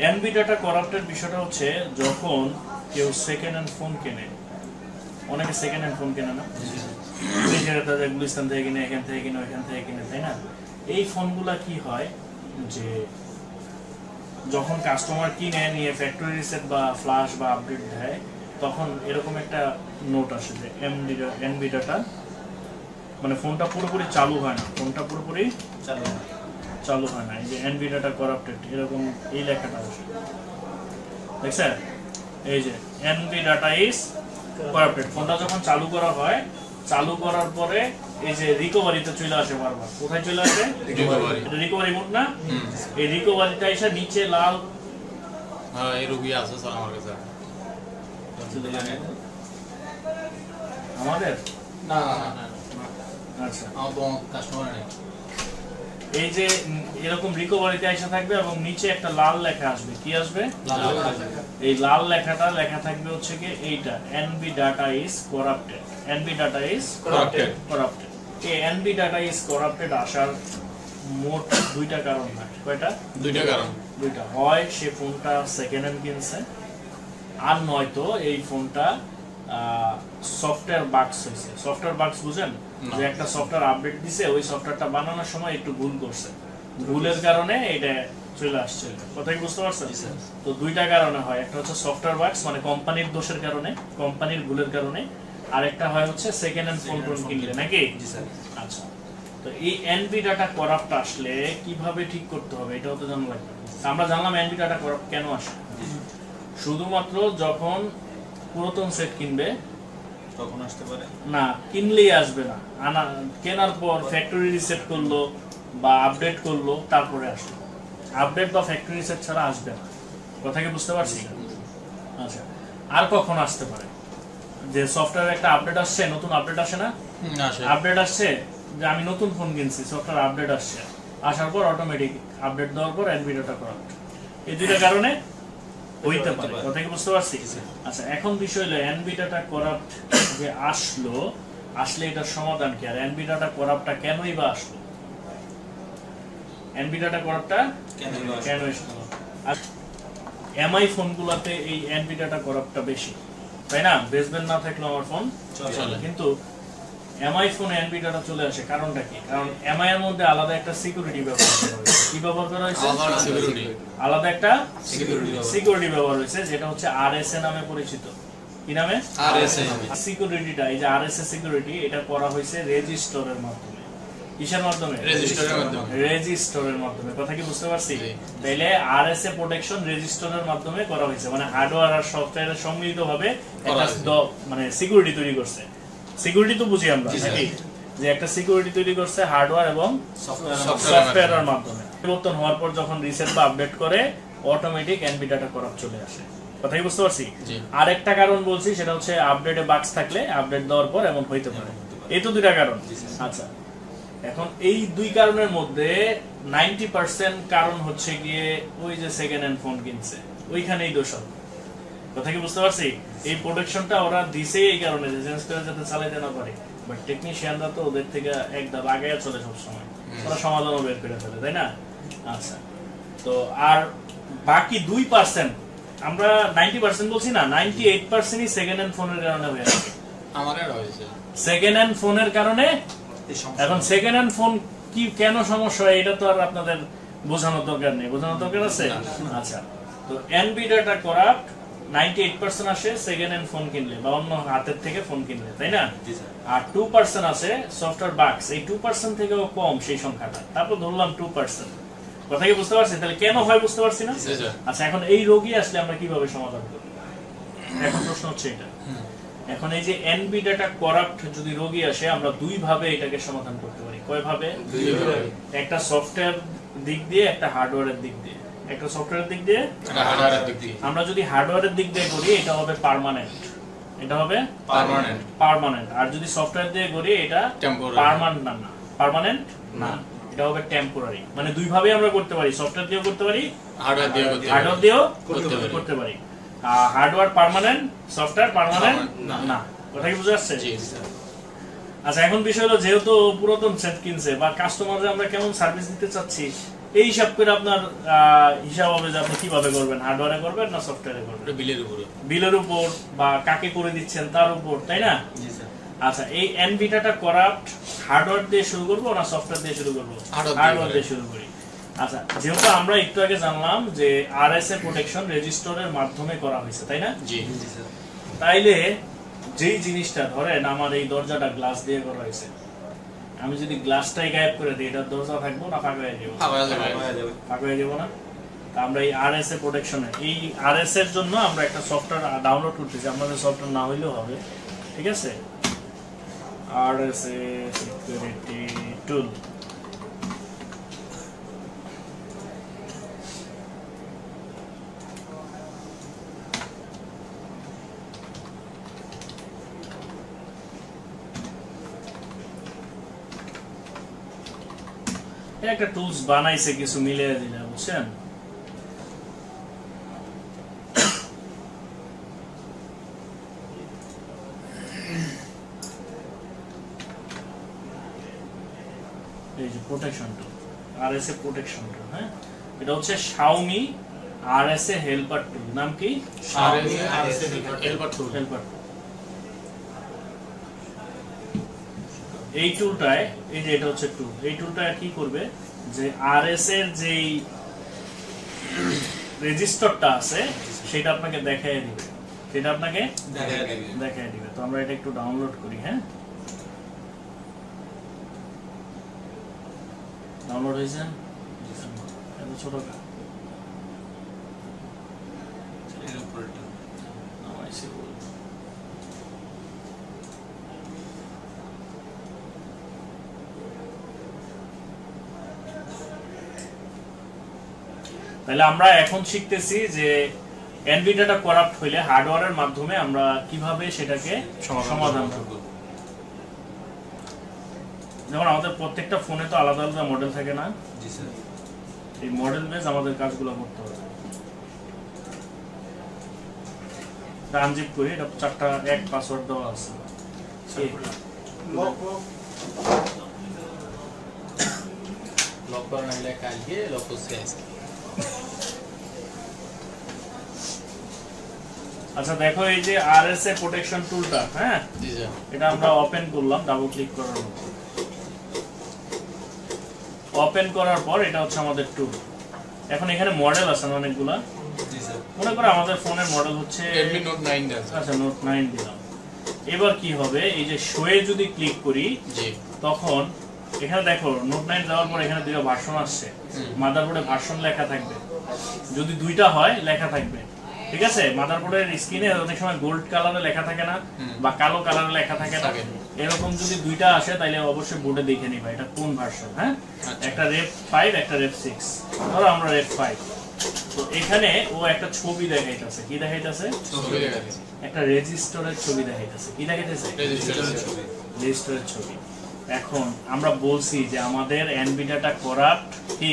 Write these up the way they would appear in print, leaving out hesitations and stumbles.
NB data করাপ্টের বিষয়টা হচ্ছে যখন কেউ সেকেন্ড হ্যান্ড ফোন কেনে, অনেকে সেকেন্ড হ্যান্ড ফোন কেনে না, গুলিস্তান থেকে কিনে, এখান থেকে কিনে, ওইখান থেকে কিনে, তাই না? এই ফোনগুলা কি হয় যে যখন কাস্টমার কিনে নিয়ে ফ্যাক্টরি রিসেট বা ফ্লাশ বা আপডেট দেয়, তখন এরকম একটা নোট আসে যে এনবি ডাটা, মানে ফোনটা পুরোপুরি চালু হয় না, ফোনটা পুরোপুরি চালু হয় না, এই যে এনবি ডাটা করাপ্টেড, এরকম এই লেখাটা আসে, দেখছেন? এই যে এনবি ডাটা ইজ করাপ্টেড। ফোনটা যখন চালু করা হয়, চালু করার পরে এই যে রিকভারিতে চলে আসে বারবার। কোথায় চলে আসে? এটা রিকভারি মোড না? এই রিকভারিটা এসে নিচে লাল, হ্যাঁ এই রোগী আছে স্যার আমার কাছে। আমাদের না আচ্ছা, আমার তো কাস্টমার নেই। এই যে এরকম রিকভারিতে এসে থাকবে এবং নিচে একটা লাল লেখা আসবে। কি আসবে? এই লাল লেখাটা লেখা থাকবে হচ্ছে কি এইটা, NB data is corrupted. NB data is corrupted. এই এনবি ডাটা ইজ করাপ্টেড আসার মোট দুইটা কারণ হয়। কয়টা? দুইটা কারণ। দুইটা। হয় সে ফোনটা সেকেন্ড হ্যান্ড কিনছে, আর নয়তো এই ফোনটা সফটওয়্যার বাগস হয়েছে। সফটওয়্যার বাগস বুঝেন? যে একটা সফটওয়্যার আপডেট দিছে, ওই সফটওয়্যারটা বানানোর সময় একটু ভুল করছে, ভুলের কারণে এটা চলে আসছে। কথা কি বুঝতে পারছেন? তো দুইটা কারণে হয়, একটা হচ্ছে সফটওয়্যার বাগস মানে কোম্পানির দোষের কারণে, কোম্পানির ভুলের কারণে, আর একটা হয় হচ্ছে সেকেন্ড হ্যান্ড ফোন টোন কিনলে, নাকি? আচ্ছা, তো এই এনবি ডাটা করাপ্ট আসলে কিভাবে ঠিক করতে হবে এটাও তো জানা লাগবে। আমরা জানলাম এনবি ডাটা করাপ্ট কেন আসে। শুধুমাত্র যখন পুরাতন সেট কিনবে তখন আসতে পারে না, কিনলেই আসবে না, কেনার পর ফ্যাক্টরি রিসেট করলো বা আপডেট করলো তারপরে আসলো। আপডেট বা ফ্যাক্টরি রিসেট ছাড়া আসবে না। কথা কি বুঝতে পারছি? আচ্ছা, আর কখন আসতে পারে? যে সফটওয়্যার একটা আপডেট আসছে, নতুন আপডেট আসে না? আপডেট আসছে, যে আমি নতুন ফোন কিনছি, সফটওয়্যার আপডেট আসছে, আসার পর অটোমেটিক আপডেট দেওয়ার পর এনবি ডাটা করাপ্ট। এই দুইটা কারণে হইতে পারে। কথা কি বুঝতে পারছি? আচ্ছা, এখন বিষয় হলো এনবি ডাটা করাপ্ট যে আসলে এটার সমাধান কি, আর এনবি ডাটা করাপ্টটা কেনই বা আসলো? এনবি ডাটা করাপ্টটা কেন আসলো? আর এমআই ফোনগুলোতে এই এনবি ডাটা করাপ্টটা বেশি, তাই না? বেসবেন না থাকলেও আমার ফোন চলে, কিন্তু এমআই ফোনে এনবি ডাটা চলে আসে। কারণটা কি? কারণ এমআই এর মধ্যে আলাদা একটা সিকিউরিটি ব্যবহার করা হয়েছে। কি ব্যবহার করা হয়েছে? আলাদা একটা সিকিউরিটি ব্যবহার হয়েছে, যেটা হচ্ছে আরএসএ নামে পরিচিত। কি নামে? আরএসএ। সিকিউরিটিটা, এই যে আরএসএ সিকিউরিটি, এটা করা হয়েছে রেজিস্টরের মাধ্যমে। কিসের মাধ্যমে? রেজিস্টরের মাধ্যমে। কথা কি বুঝতে পারছি? তাইলে আরএসএ প্রোটেকশন রেজিস্টরের মাধ্যমে করা হয়েছে, মানে হার্ডওয়্যার আর সফটওয়্যারের সম্মিলিতভাবে একটা মানে সিকিউরিটি তৈরি করছে। সিকিউরিটি তো বুঝি আমরা নাকি, যে একটা সিকিউরিটি তৈরি করছে হার্ডওয়্যার এবং সফটওয়্যারের মাধ্যমে। পরিবর্তন হওয়ার পর যখন রিসেট বা আপডেট করে, অটোমেটিক এনবি ডাটা করাপ্ট চলে আসে। কথা কি বুঝতে পারছি? আর একটা কারণ বলছি, সেটা হচ্ছে আপডেটে বাগস থাকলে আপডেট দেওয়ার পর এমন হইতে পারে। এই তো দুইটা কারণ। আচ্ছা, এখন এই দুই কারণের মধ্যে 90% কারণ হচ্ছে গিয়ে ওই যে সেকেন্ড হ্যান্ড ফোন কিনছে, ওইখানেই দোষ হবে। কথা কি বুঝতে পারছি? এই প্রোটেকশনটা ওরা দিছে এই কারণে যে চেঞ্জ করে যাতে চালাইতে না পারে, বাট টেকনিশিয়ানরা তো ওদের থেকে এক ধাপ আগে চলে সব সময়, ওরা সমাধানও বের করে ফেলে, তাই না? আচ্ছা, তো আর বাকি 2%, আমরা 90% বলছি না, 98%ই সেকেন্ড হ্যান্ড ফোনের কারণে হয়ে থাকে। আমারও হয়েছে সেকেন্ড হ্যান্ড ফোনের কারণে। এখন সেকেন্ড হ্যান্ড ফোন কি কেন সমস্যা হয় এটা তো আর আপনাদের বোঝানোর দরকার নেই, বোঝানোর দরকার আছে? আচ্ছা, তো এনবি ডাটা করাপ্ট 98% আসে সেকেন্ড হ্যান্ড ফোন কিনলে বা অন্য হাতের থেকে ফোন কিনলে, তাই না? আর 2% আছে সফটওয়্যার বাগস, এই 2% থেকেও কম সেই সংখ্যাটা, তারপর ধরলাম 2%। কথা কি বুঝতে পারছি? তাহলে কেন হয় বুঝতে পারছি না? আচ্ছা, এখন এই রোগী আসলে আমরা কিভাবে সমাধান করব? এখন প্রশ্ন হচ্ছে এটা। এখন এই যে এনবি ডাটা করাপ্ট যদি রোগী আসে, আমরা দুই ভাবে এটাকে সমাধান করতে পারি। কয় ভাবে? একটা সফটওয়্যার দিক দিয়ে, একটা হার্ডওয়্যারের দিক দিয়ে। একটা সফটওয়্যারের দিক দিয়ে, আমরা যদি হার্ডওয়্যারের দিক দিয়ে করি, এটা হবে পার্মানেন্ট, এটা হবে পার্মানেন্ট। আর যদি সফটওয়্যার দিয়ে করি, এটা পার্মানেন্ট না, এটা হবে টেম্পোরারি। মানে দুই ভাবে আমরা করতে পারি, সফটওয়্যার দিয়েও করতে পারি, হার্ডওয়্যার দিয়েও করতে পারি। হার্ডওয়্যার পার্মানেন্ট, সফটওয়্যার পার্মানেন্ট না। কথা কি বুঝা যাচ্ছে? আচ্ছা, এখন বিষয় হলো, যেহেতু পুরাতন সেট কিনছে বা কাস্টমারদের আমরা কেমন সার্ভিস দিতে চাচ্ছি, এই হিসাব করে আপনার হিসাব হবে যে আপনি কিভাবে করবেন, হার্ডওয়্যারে করবেন না সফটওয়্যারে করবেন। বিলের উপর বা কাকে করে দিচ্ছেন তার উপর, তাই না? জি স্যার। আচ্ছা, এই এনভিটাটা করাপ্ট হার্ডওয়্যার দিয়ে শুরু করবো না সফটওয়্যার দিয়ে শুরু করবো? হার্ডওয়্যার দিয়ে শুরু করি। আচ্ছা, যেহেতু আমরা একটু আগে জানলাম যে আরএসএ প্রোটেকশন রেজিস্টরের মাধ্যমে করা হয়েছে, তাই না? জি স্যার। তাইলে যেই জিনিসটা ধরেন আমার এই দরজাটা গ্লাস দিয়ে করা হয়েছে, আমি যদি গ্লাসটাই গায়েব করে দিই, এটা দরজা থাকবো না ফাঁকা হয়ে যাবো? ফাঁকা হয়ে যাবো না? তা আমরা এই আরএসএ প্রোটেকশনে, এই আরএস এর জন্য আমরা একটা সফটওয়্যার ডাউনলোড করতেছি, আমাদের সফটওয়্যার না হইলেও হবে, ঠিক আছে? আরএসএ সিকিউরিটি টুল। একটা টুলস বানাইছে কিছু মিলিয়ে দিলে, বুঝছেন? এই যে প্রোটেকশন টুল, আরএসএ প্রোটেকশন টুল, হ্যাঁ, এটা হচ্ছে Xiaomi আরএসএ হেল্পার টুল। নাম কি? হেল্পার টুল। এই টুলটায়, এই যে এটা হচ্ছে টুল, এই টুলটা কি করবে যে আরএস এর যেই রেজিস্টারটা আছে সেটা আপনাকে দেখায় দিবে, সেটা আপনাকে দেখায় দিবে। তো আমরা এটা একটু ডাউনলোড করি। হ্যাঁ, ডাউনলোড হয়েছে? এত ছোট তাহলে আমরা এখন শিখতেছি যে এনভিডিয়াটা করাপ্ট হইলে হার্ডওয়্যারের মাধ্যমে আমরা কিভাবে সেটাকে সমাধান করব। যেমন আমাদের প্রত্যেকটা ফোনে তো আলাদা আলাদা মডেল থাকে না? জি স্যার। এই মডেল বেস আমাদের কাজগুলো করতে হবে। আনজিপ করি, এটা 4টা এক পাসওয়ার্ড দেওয়া আছে। লক করা নাইলে কালকে লক করতে আছে। আচ্ছা দেখো, এই যে আরএসএ প্রোটেকশন টুলটা, হ্যাঁ, জি স্যার, এটা আমরা ওপেন করলাম ডাবল ক্লিক করার পর। ওপেন করার পর এটা হচ্ছে আমাদের টুল। এখন এখানে মডেল আছে অনেকগুলা। জি স্যার। মনে করো আমাদের ফোনের মডেল হচ্ছে Redmi Note 9 দেন। আচ্ছা, Note 9 দিলাম। এবার কি হবে, এই যে শোয়ে যদি ক্লিক করি, জি, তখন এখানে দেখো Note 9 দেওয়ার পর এখানে দুটো ভার্সন আসছে। মাদারবোর্ডে ভার্সন লেখা থাকবে, যদি দুইটা হয় লেখা থাকবে, ঠিক আছে? মাদারবোর্ডের স্ক্রিনে অনেক সময় গোল্ড কালারে লেখা থাকে না, বা কালো কালারে লেখা থাকে না, এরকম যদি দুইটা আসে তাহলে অবশ্যই বোর্ডে দেখে নিবা এটা কোন ভার্সন। হ্যাঁ, একটা রেপ 5 একটা রেপ 6, ধরো আমরা রেপ 5। তো এখানে ও একটা ছবি দেখাইতেছে, কি দেখাইতেছে? ছবি দেখাচ্ছে, একটা রেজিস্টারের ছবি দেখাইতেছে। কি দেখাইতেছে? রেজিস্টারের ছবি। এখন আমরা বলছি যে আমাদের এনভিডিয়াটা করাপ্ট কি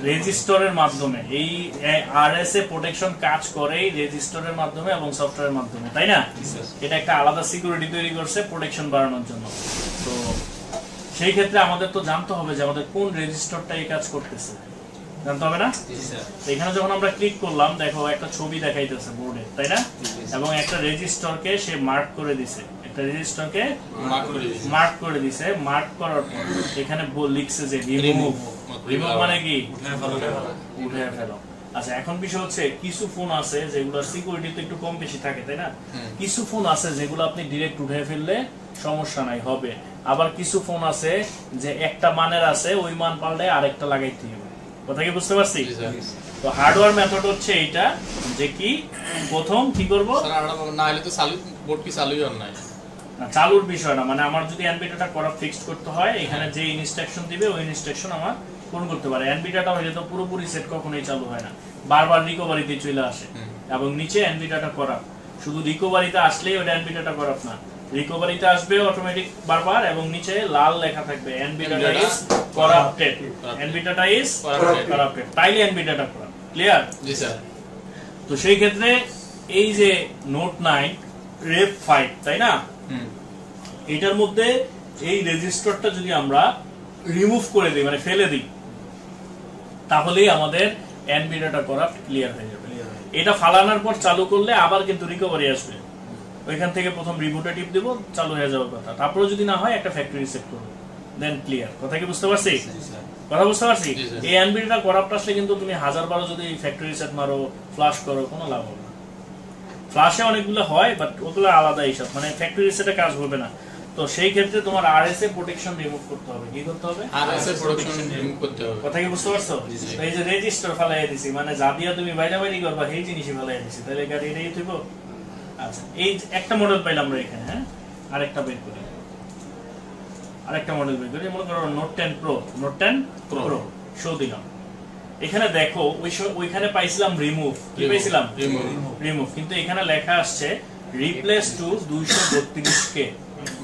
রেজিস্টারের মাধ্যমে, এই আরএসএ প্রোটেকশন কাজ করে রেজিস্টারের মাধ্যমে এবং সফটওয়্যারের মাধ্যমে, তাই না? এটা একটা আলাদা সিকিউরিটি তৈরি করছে প্রোটেকশন বাড়ানোর জন্য। তো সেই ক্ষেত্রে আমাদের তো জানতে হবে যে আমাদের কোন রেজিস্টারটা এই কাজ করতেছে, জানতে হবে না? এখানে যখন আমরা ক্লিক করলাম, দেখো একটা ছবি দেখাইতেছে বোর্ডে, তাই না? এবং একটা রেজিস্টারকে সে মার্ক করে দিছে, একটা রেজিস্টারকে মার্ক করে দিছে। মার্ক করার পর এখানে লিখছে যে রিমুভ। রিমুভ মানে কি? উঠে ফেলো। আচ্ছা, এখন বিষয় হচ্ছে কিছু ফোন আছে যেগুলোর সিকিউরিটি তো একটু কম বেশি থাকে, তাই না? কিছু ফোন আছে যেগুলো আপনি ডাইরেক্ট উঠে ফেললে সমস্যা নাই, হবে। আবার কিছু ফোন আছে যে একটা মানের আছে, ওই মান পাল্টে আরেকটা লাগাইতে হবে। কথা কি বুঝতে পারছি? তো হার্ডওয়্যার মেথড হচ্ছে এইটা, যে কি প্রথম কি করব, না হলে তো চালু বোর্ড কি চালুই আর নাই না চালুর বিষয় না, মানে আমার যদি এনভিডিয়াটা করা ফিক্সড করতে হয়, এখানে যে ইনস্ট্রাকশন দিবে ওই ইনস্ট্রাকশন আমার পূরণ করতে পারে। এনভিডিয়াটা হইলে তো পুরোপুরি সেট কখনোই চালু হয় না, বারবার রিকভারিতে চলে আসে। এবং নিচে এনভিডিয়াটা করা, শুধু রিকভারিতে আসলেই ওটা এনভিডিয়াটা করাপ না, রিকভারিতে আসবে অটোমেটিক বারবার, এবং নিচে লাল লেখা থাকবে এনভিডিয়াটা ইজ করাপ্টেড, এনভিডিয়াটা ইজ করাপ্টেড, তাইলে এনভিডিয়াটা করাপ। ক্লিয়ার? জি স্যার। তো সেই ক্ষেত্রে এই যে Note 9 রেপ 5, তাই না? এটার মধ্যে এই রেজিস্টারটা যদি আমরা রিমুভ করে দিই, মানে ফেলে দিই, তাহলেই আমাদের এনবি ডাটা করাপ্ট ক্লিয়ার হয়ে যাবে। এটা ফালানোর পর চালু করলে আবার কিন্তু রিকভারি আসবে, ওইখান থেকে প্রথম রিবুটে টিপ দেব, চালু হয়ে যাওয়ার কথা। তারপরে যদি না হয় একটা ফ্যাক্টরি রিসেট করব, দেন ক্লিয়ার। কথা কি বুঝতে পারছি? কথা বুঝতে পারছি? এই এনবি ডাটা করাপ্ট আসলে কিন্তু তুমি 1000 যদি ফ্যাক্টরি রিসেট মারো, ফ্লাশ করো, কোনো লাভ হবে না। ফ্লাশে অনেকগুলো হয়, বাট ওগুলো আলাদা হিসাব, মানে ফ্যাক্টরি রিসেটে কাজ হবে না। তো সেই ক্ষেত্রে তোমার আরএসএ প্রোটেকশন রিমুভ করতে হবে। কি করতে হবে? আরএসএ প্রোটেকশন রিমুভ করতে হবে। কথা কি বুঝতে পারছো? তো এই যে রেজিস্টার ফালাই দিছি, মানে যা দিয়া তুমি বাইরে বাইরে করবা সেই জিনিসই ফালাই দিছি, তাহলে গাড়ি এটাই থইব। আচ্ছা, এই একটা মডেল পাইলাম আমরা এখানে। হ্যাঁ, আরেকটা বের করি, আরেকটা মডেল বের করি। মনে করো note 10 pro, note 10 pro show দিলাম। এখানে দেখো ওইখানে পাইছিলাম রিমুভ, কি পাইছিলাম? রিমুভ। কিন্তু এখানে লেখা আসছে রিপ্লেস টু 232K,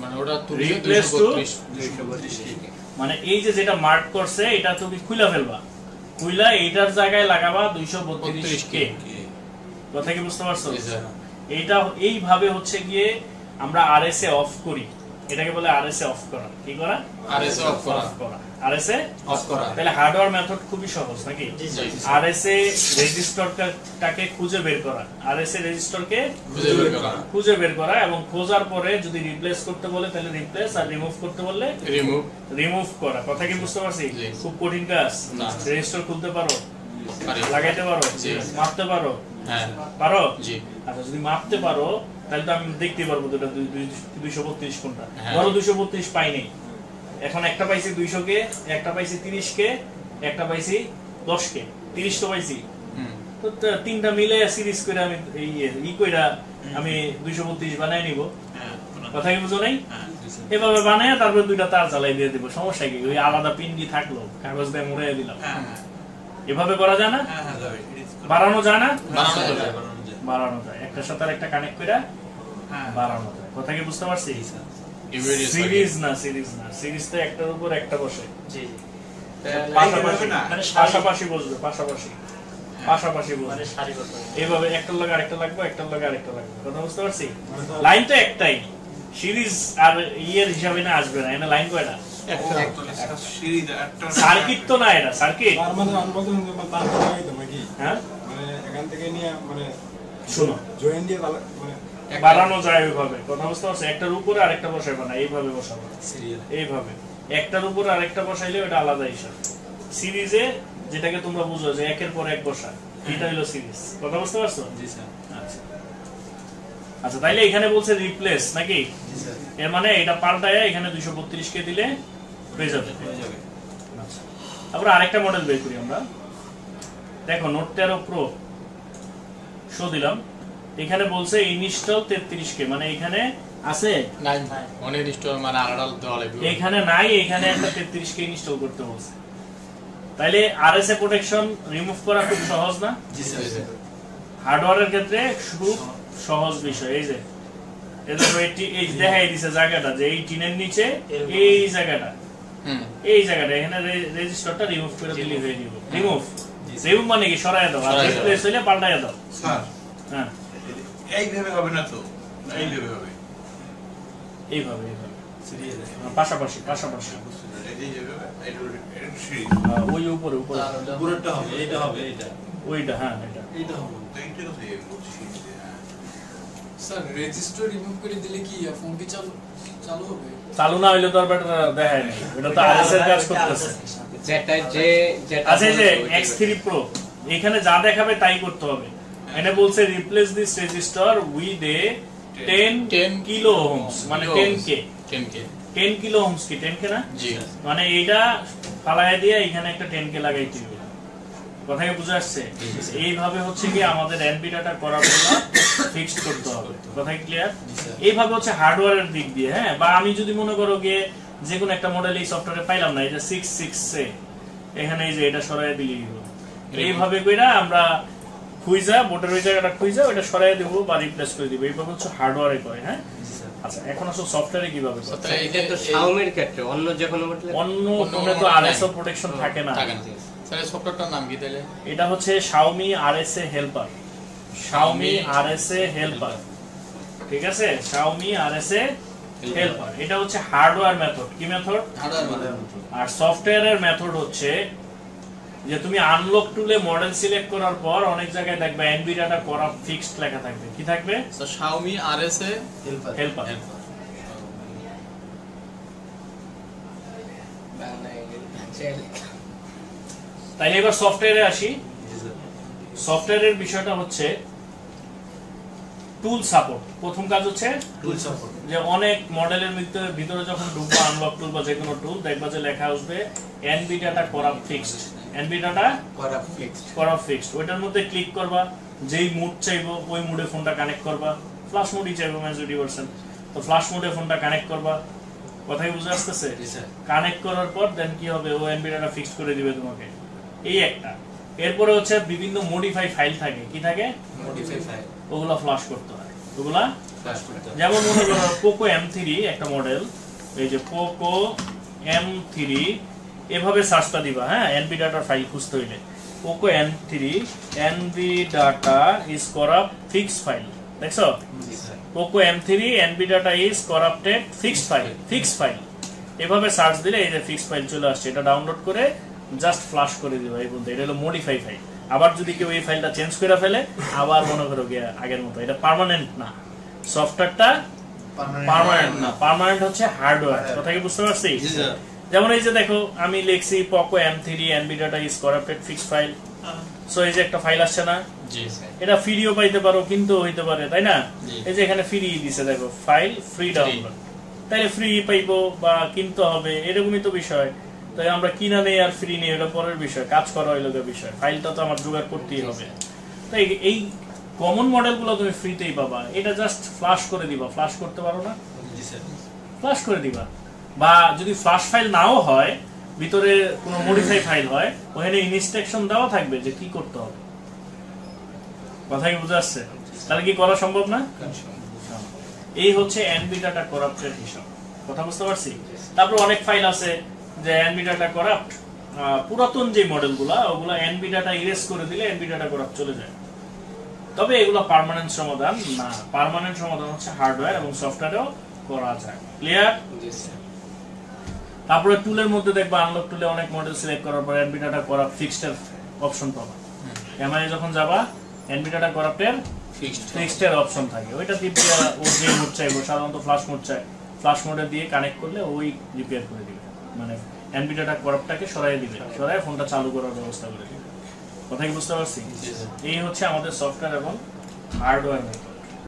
মানে ওটা রিপ্লেস টু 232K, মানে এই যে যেটা মার্ক করছে এটা তুমি খুইলা ফেলবা, খুইলা এইটার জায়গায় লাগাবা 232K। কথা কি বুঝতে পারছো? এইটা এইভাবে হচ্ছে গিয়ে আমরা আরএসএ অফ করি, এটাকে বলে আরএসএ অফ করা। কি করা? আরএসএ অফ করা। আরএসএ অফ করা। তাহলে হার্ডওয়্যার মেথড খুবই সহজ নাকি? আরএসএ রেজিস্টারটাকে খুঁজে বের করা, আরএসএ রেজিস্টারকে খুঁজে বের করা, এবং খোঁজার পরে যদি রিপ্লেস করতে বলে তাহলে রিপ্লেস, আর রিমুভ করতে বললে রিমুভ করা। কথা কি বুঝতে পারছি? খুব কঠিন কাজ। রেজিস্টার খুলতে পারো, লাগাইতে পারো, মাপতে পারো? হ্যাঁ পারো। জি। আচ্ছা, যদি মাপতে পারো তাহলে তো আমি দেখতে পারবো দুটো 232 কোনটা। ধরো 232 পাই নাই, এখন একটা পাইছি 200K, একটা পাইছি 30K, একটা পাইছি 10K, 30 তো পাইছি। তো তিনটা মিলে সিরিজ করে আমি এই কইরা আমি 232 বানাই নিব। কথা কি বুঝো নাই? এভাবে বানায় তারপর দুইটা তার জ্বালাই দিয়ে দিব, সমস্যা কি? ওই আলাদা পিন্ডি থাকলো, কাগজ দিয়ে মুড়ে দিলাম। এভাবে করা যায় না? বাড়ানো যায় না? বাড়ানো যায়, একটার সাথে একটা কানেক্ট করে বাড়ানো যায়। কথা কি বুঝতে পারছি? সিরিজ না, সিরিজ তো একটার উপর একটা বসে, পাশাপাশি বসবে, পাশাপাশি বসবে, এইভাবে একটার লগে আরেকটা লাগবে, একটার লগে আরেকটা লাগবে। কথা বুঝতে পারছি? লাইন তো একটাই, সিরিজ আর ইয়ের হিসাবে না আসবে না। এনে লাইন কয়টা? সার্কিট তো না, এটা সার্কিট। হ্যাঁ, এখান থেকে নিয়ে মানে শোনো, জয়েন দিয়ে বাড়ানো যায় ওইভাবে। কথা বুঝতে পারছো? একটার উপরে আরেকটা বসাইবা না, এইভাবে বসাবো, এইভাবে একটার উপরে আরেকটা বসাইলে ওটা আলাদা হিসাব। সিরিজে যেটাকে তোমরা বুঝো যে একের পর এক বসা, এটা হলো সিরিজ। কথা বুঝতে পারছো? জি স্যার। আচ্ছা আচ্ছা, তাইলে এখানে বলছে রিপ্লেস নাকি? এর মানে এটা পাল্টায় এখানে 232K দিলে হয়ে যাবে। আচ্ছা, তারপরে আরেকটা মডেল বের করি আমরা। দেখো নোট 13 প্রো শো দিলাম, এখানে বলছে ইনস্টল 33K, মানে এখানে আছে নাই, অনেক ইনস্টল মানে আলাদা দেওয়া লাগবে। এখানে নাই, এখানে একটা 33K ইনস্টল করতে বলছে। তাইলে আরএসএ প্রোটেকশন রিমুভ করা খুব সহজ না? জি স্যার। হার্ডওয়্যারের ক্ষেত্রে খুব সহজ বিষয়। এই যে এই দেখাই দিছে জায়গাটা, যে এই টিনের নিচে এই জায়গাটা, এই জায়গাটা এখানে রেজিস্টারটা রিমুভ করে দিলে হয়ে যাবে। রিমুভ মানে কি? সরায় দাও, আর রিপ্লেস হইলে পাল্টায় দাও। স্যার, হ্যাঁ, এইভাবে হবে না তো, এইভাবে হবে, এইভাবে পাশাপাশি ওই উপরে পুরোটা হবে, এটা হবে, ওইটা, হ্যাঁ এটা হবে, তো এইটা কোথায় বলছি স্যার। রেজিস্টার রিমুভ করে দিলে কি ফোন কি চালু হবে? চালু না হইলে তো আর ব্যাটারি দেখায় না, এটা তো আরএস এর কাজ করতেছে। আচ্ছা, এই যে X3 Pro এখানে যা দেখাবে তাই করতে হবে। এখানে বলছে replace this register with a 10 kilo Ohm's, মানে 10K 10 কিলো ওহমস কি 10K না? জি। মানে এইটা ফালায় দিয়ে এখানে একটা 10K লাগাইতে হবে। কথা কি বুঝে আসছে? এইভাবে হচ্ছে কি আমাদের এনপি ডাটা করাগুলো ফিক্সড করতে হবে। কথা কি ক্লিয়ার? এইভাবে হচ্ছে হার্ডওয়্যারের দিক দিয়ে। হ্যাঁ, বা আমি যদি মনে করো গিয়ে যে কোনো একটা মডেল এই সফটওয়্যারে পাইলাম না, এই যে 66 এখানে এই যে এটা সরাইয়া দিলেই হলো। এইভাবে কইরা আমরা খুঁজা বোর্ডের ওই জায়গাটা খুঁজা ওটা সরাইয়া দেবো বা রিপ্লেস করে দিব। এইভাবে হচ্ছে হার্ডওয়্যারে করে। হ্যাঁ, আচ্ছা, এখন আসলে সফটওয়্যারে কিভাবে করে? এটা তো Xiaomi-র ক্ষেত্রে, অন্য যে কোনো মডেলে, অন্য ফোনে তো আরএসও প্রোটেকশন থাকে না। স্যার সফটওয়্যারটার নাম কি তাহলে? এটা হচ্ছে Xiaomi RSA helper. Xiaomi RSA helper, ঠিক আছে? Xiaomi RSA হেল্পার, এটা হচ্ছে হার্ডওয়্যার মেথড। কি মেথড? Hardware method. আর সফটওয়্যারের মেথড হচ্ছে যে তুমি আনলক টুলে মডেল সিলেক্ট করার পর অনেক জায়গায় দেখবে এনভি ডাটা করাপ্ট ফিক্সড লেখা থাকবে। কি থাকবে? Sir Xiaomi RSA helper. তাইলে এবার সফটওয়্যারে আসি। সফটওয়্যারের বিষয়টা হচ্ছে টুল সাপোর্ট। প্রথম কাজ হচ্ছে টুল সাপোর্ট। যে অনেক মডেলের ভিতরে যখন ঢুকবো আনলক টুল বা যে কোনো টুল দেখবা যে লেখা আসবে NV data corrupt fixed, NV data corrupt fixed. ওইটার মধ্যে ক্লিক করবা, যেই মুড চাইবো ওই মুডে ফোনটা কানেক্ট করবা। ফ্ল্যাশ মোডই চাইবো মেজরিটি পারসেন্ট, তো ফ্ল্যাশ মোডে ফোনটা কানেক্ট করবা। কথাই বুঝে আসতেছে? কানেক্ট করার পর দেন কি হবে, ও এনভি ডাটা ফিক্সড করে দিবে তোমাকে। এই একটা। এরপরে হচ্ছে বিভিন্ন মডিফাই ফাইল থাকে। কি থাকে? Modify file. ওগুলা ফ্ল্যাশ করতে হয়। ওগুলা ফ্ল্যাশ করতে হবে। যেমন মনে করো পোকো M3 একটা মডেল, এই যে পোকো M3 এভাবে সার্চটা দিবা। হ্যাঁ, এনভি ডাটার ফাইল খুঁজতে হইলে Poco M3 NV data is corrupt fixed file. দেখছো? Poco M3 NV data is corrupted fixed file, fixed file. এভাবে সার্চ দিলে এই যে ফিক্সড ফাইল চলে আসছে। এটা ডাউনলোড করে জাস্ট ফ্ল্যাশ করে দিবা। এই বলতে এটা হলো মডিফাই ফাইল। আবার যদি কেউ এই ফাইলটা চেঞ্জ করে ফেলে আবার মনে করো গিয়ে আগের মতো। এটা পার্মানেন্ট না, সফটওয়্যারটা পার্মানেন্ট না। পার্মানেন্ট হচ্ছে হার্ডওয়্যার। কথা কি বুঝতে পারছি? যেমন এই যে দেখো আমি লিখছি Poco M3 NV data is corrupted fixed file. So এই যে একটা ফাইল আসছে না, জি স্যার। এটা ফ্রিও পাইতে পারো কিন্তু হইতে পারে, তাই না? এই যে এখানে ফ্রি দিছে দেখো, ফাইল ফ্রি ডাউনলোড। তাইলে ফ্রি পাইবো বা কিনতে হবে এরকমই তো বিষয়। তাই আমরা কিনা নেই আর ফ্রি নেই এটা পরের বিষয়, কাজ করা হইলো বিষয়। ফাইলটা তো আমার জোগাড় করতেই হবে। তাই এই কমন মডেলগুলো তুমি ফ্রিতেই পাবা। এটা জাস্ট ফ্ল্যাশ করে দিবা। ফ্ল্যাশ করতে পারো না? জি স্যার। ফ্ল্যাশ করে দিবা। বা যদি ফ্ল্যাশ ফাইল নাও হয়, ভিতরে কোনো মডিফাই ফাইল হয়, ওখানে ইনস্ট্রাকশন দেওয়া থাকবে যে কি করতে হবে। কথা কি বুঝে আসছে? তাহলে কি করা সম্ভব না? এই হচ্ছে এনভি ডাটা করাপ্টের হিসাব। কথা বুঝতে পারছি? তারপর অনেক ফাইল আছে যে এনভি ডাটা করাপ্ট, পুরাতন যে মডেলগুলা ওগুলা এনভি ডাটা ইরেজ করে দিলে এনভি ডাটা করাপ্ট চলে যায়। তবে এগুলো পার্মানেন্ট সমাধান না। পার্মানেন্ট সমাধান হচ্ছে হার্ডওয়্যার এবং সফটওয়্যারেও করা যায়। ক্লিয়ার? জি স্যার। তারপরে টুলের মধ্যে দেখবা আনলক টুলে অনেক মডেল সিলেক্ট করার পর এনভি ডাটা করাপ্ট ফিক্সড এর অপশন পাবা। এমআই যখন যাবা এনভি ডাটা করাপ্টের ফিক্সড এর অপশন থাকে। ওইটা টিপ দিয়ে ও যে মোড চাইবো, সাধারণত ফ্ল্যাশ মোড চাই, ফ্ল্যাশ মোডে দিয়ে কানেক্ট করলে ওই রিপেয়ার করে দিবে। মানে এনভি ডাটা করাপ্টটাকে সরাই দিবে, সরাই ফোনটা চালু করার ব্যবস্থা করে দিবে। কথা কি বুঝতে পারছি? এই হচ্ছে আমাদের সফটওয়্যার এবং হার্ডওয়্যার।